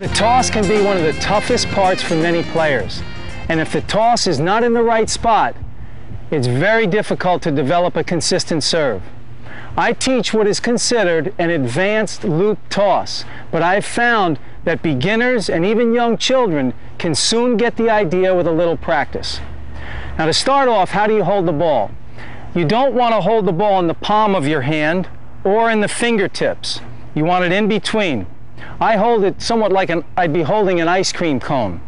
The toss can be one of the toughest parts for many players, and if the toss is not in the right spot, it's very difficult to develop a consistent serve. I teach what is considered an advanced loop toss, but I've found that beginners and even young children can soon get the idea with a little practice. Now, to start off, how do you hold the ball? You don't want to hold the ball in the palm of your hand or in the fingertips. You want it in between. I hold it somewhat like I'd be holding an ice cream cone.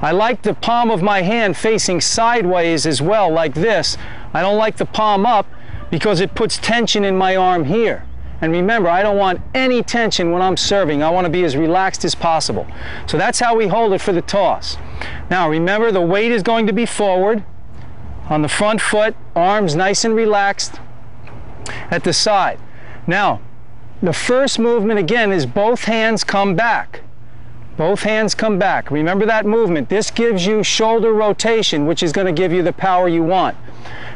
I like the palm of my hand facing sideways as well, like this. I don't like the palm up because it puts tension in my arm here. And remember, I don't want any tension when I'm serving. I want to be as relaxed as possible. So that's how we hold it for the toss. Now remember, the weight is going to be forward on the front foot, arms nice and relaxed at the side. Now, the first movement again is both hands come back. Both hands come back. Remember that movement. This gives you shoulder rotation, which is going to give you the power you want.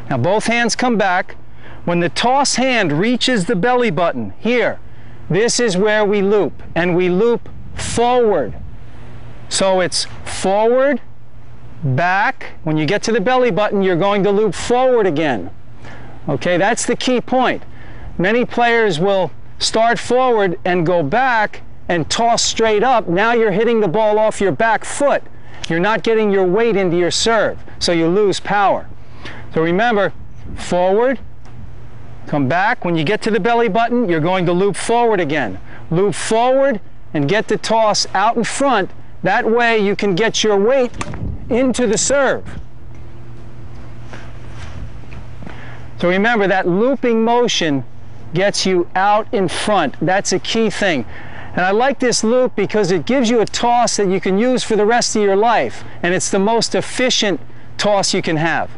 Now both hands come back. When the toss hand reaches the belly button, here, this is where we loop, and we loop forward. So it's forward, back. When you get to the belly button, you're going to loop forward again. Okay, that's the key point. Many players will start forward and go back and toss straight up. Now you're hitting the ball off your back foot. You're not getting your weight into your serve, so you lose power. So remember, forward, come back. When you get to the belly button, you're going to loop forward again. Loop forward and get the toss out in front. That way you can get your weight into the serve. So remember, that looping motion gets you out in front. That's a key thing. And I like this loop because it gives you a toss that you can use for the rest of your life, and it's the most efficient toss you can have.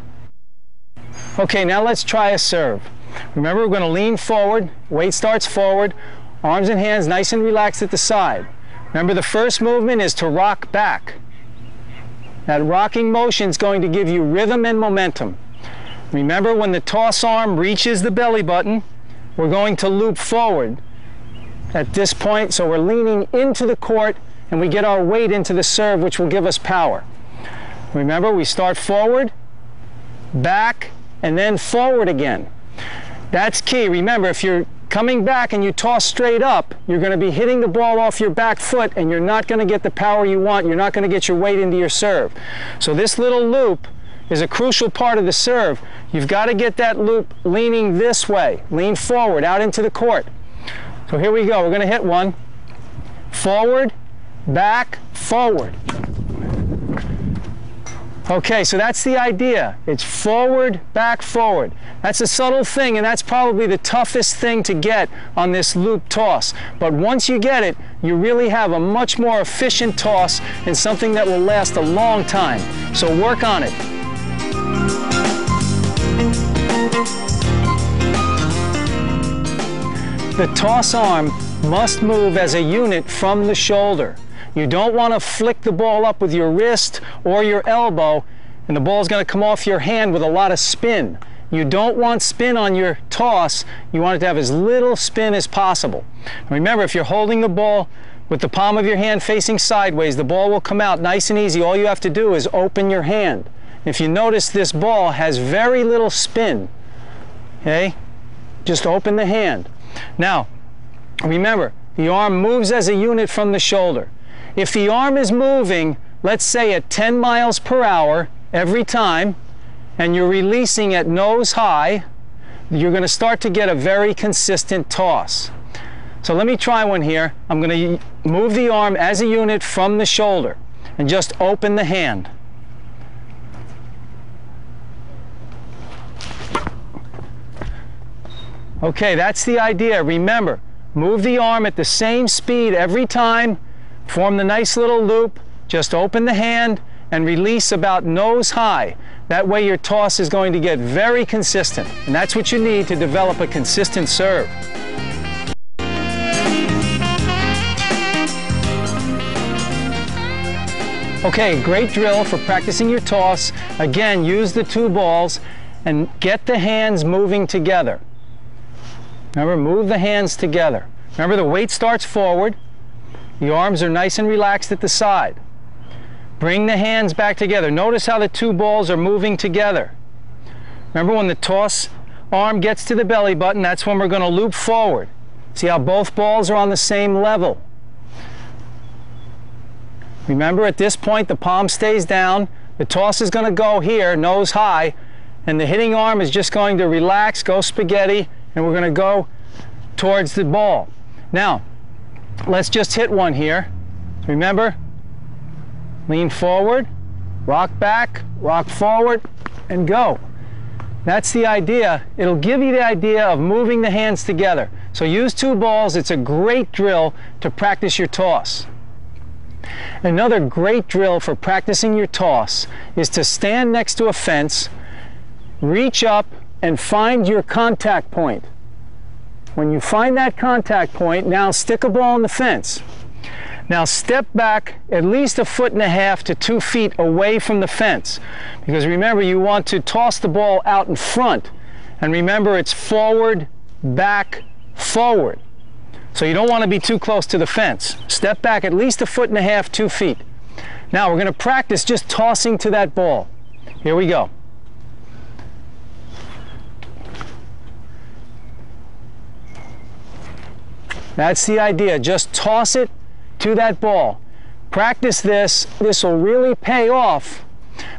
Okay, now let's try a serve. Remember, we're going to lean forward, weight starts forward, arms and hands nice and relaxed at the side. Remember, the first movement is to rock back. That rocking motion is going to give you rhythm and momentum. Remember, when the toss arm reaches the belly button, we're going to loop forward at this point, so we're leaning into the court and we get our weight into the serve, which will give us power. Remember, we start forward, back, and then forward again. That's key. Remember, if you're coming back and you toss straight up, you're going to be hitting the ball off your back foot and you're not going to get the power you want. You're not going to get your weight into your serve. So this little loop is a crucial part of the serve. You've got to get that loop leaning this way. Lean forward, out into the court. So here we go. We're going to hit one. Forward, back, forward. Okay, so that's the idea. It's forward, back, forward. That's a subtle thing, and that's probably the toughest thing to get on this loop toss. But once you get it, you really have a much more efficient toss and something that will last a long time. So work on it. The toss arm must move as a unit from the shoulder. You don't want to flick the ball up with your wrist or your elbow, and the ball is going to come off your hand with a lot of spin. You don't want spin on your toss. You want it to have as little spin as possible. Remember, if you're holding the ball with the palm of your hand facing sideways, the ball will come out nice and easy. All you have to do is open your hand. If you notice, this ball has very little spin. Okay? Just open the hand. Now, remember, the arm moves as a unit from the shoulder. If the arm is moving, let's say at 10 miles per hour every time, and you're releasing at nose high, you're going to start to get a very consistent toss. So let me try one here. I'm going to move the arm as a unit from the shoulder and just open the hand. Okay, that's the idea. Remember, move the arm at the same speed every time, form the nice little loop, just open the hand and release about nose high. That way your toss is going to get very consistent, and that's what you need to develop a consistent serve. Okay, great drill for practicing your toss. Again, use the two balls and get the hands moving together. Remember, move the hands together. Remember, the weight starts forward. The arms are nice and relaxed at the side. Bring the hands back together. Notice how the two balls are moving together. Remember, when the toss arm gets to the belly button, that's when we're going to loop forward. See how both balls are on the same level. Remember, at this point, the palm stays down. The toss is going to go here, nose high, and the hitting arm is just going to relax, go spaghetti, and we're going to go towards the ball. Now, let's just hit one here. Remember, lean forward, rock back, rock forward, and go. That's the idea. It'll give you the idea of moving the hands together. So use two balls. It's a great drill to practice your toss. Another great drill for practicing your toss is to stand next to a fence, reach up, and find your contact point. When you find that contact point, now stick a ball on the fence. Now step back at least 1.5 to 2 feet away from the fence, because remember, you want to toss the ball out in front, and remember, it's forward, back, forward. So you don't want to be too close to the fence. Step back at least 1.5 to 2 feet. Now we're going to practice just tossing to that ball. Here we go. That's the idea. Just toss it to that ball. Practice this. This will really pay off,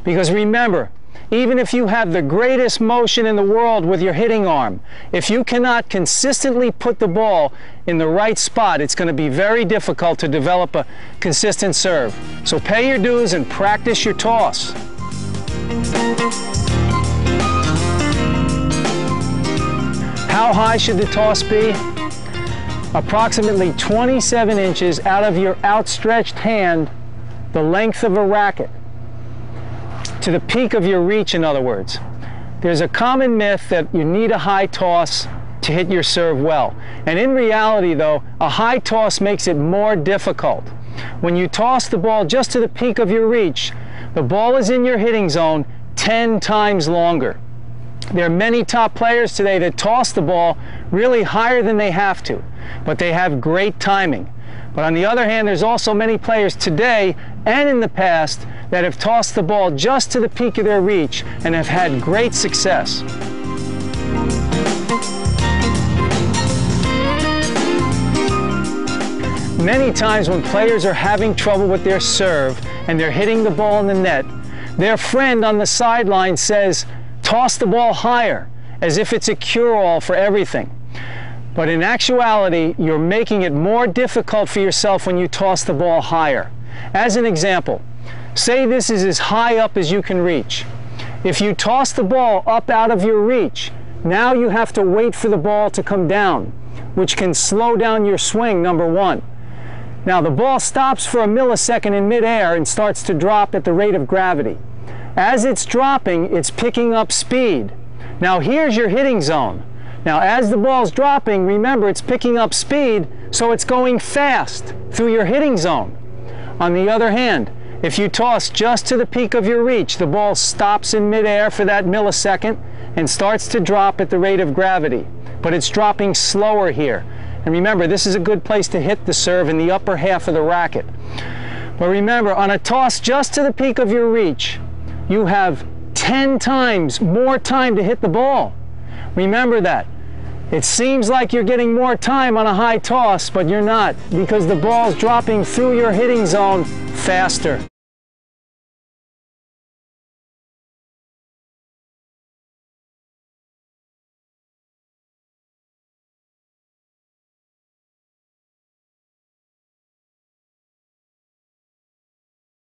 because remember, even if you have the greatest motion in the world with your hitting arm, if you cannot consistently put the ball in the right spot, it's going to be very difficult to develop a consistent serve. So pay your dues and practice your toss. How high should the toss be? Approximately 27 inches out of your outstretched hand, the length of a racket. To the peak of your reach, in other words. There's a common myth that you need a high toss to hit your serve well. And in reality, though, a high toss makes it more difficult. When you toss the ball just to the peak of your reach, the ball is in your hitting zone 10 times longer. There are many top players today that toss the ball really higher than they have to, but they have great timing. But on the other hand, there's also many players today and in the past that have tossed the ball just to the peak of their reach and have had great success. Many times when players are having trouble with their serve and they're hitting the ball in the net, their friend on the sideline says, "Toss the ball higher," as if it's a cure-all for everything. But in actuality, you're making it more difficult for yourself when you toss the ball higher. As an example, say this is as high up as you can reach. If you toss the ball up out of your reach, now you have to wait for the ball to come down, which can slow down your swing, number one. Now the ball stops for a millisecond in midair and starts to drop at the rate of gravity. As it's dropping, it's picking up speed. Now here's your hitting zone. Now as the ball's dropping, remember, it's picking up speed, so it's going fast through your hitting zone. On the other hand, if you toss just to the peak of your reach, the ball stops in midair for that millisecond and starts to drop at the rate of gravity. But it's dropping slower here. And remember, this is a good place to hit the serve in the upper half of the racket. But remember, on a toss just to the peak of your reach, you have 10 times more time to hit the ball. Remember that. It seems like you're getting more time on a high toss, but you're not, because the ball's dropping through your hitting zone faster.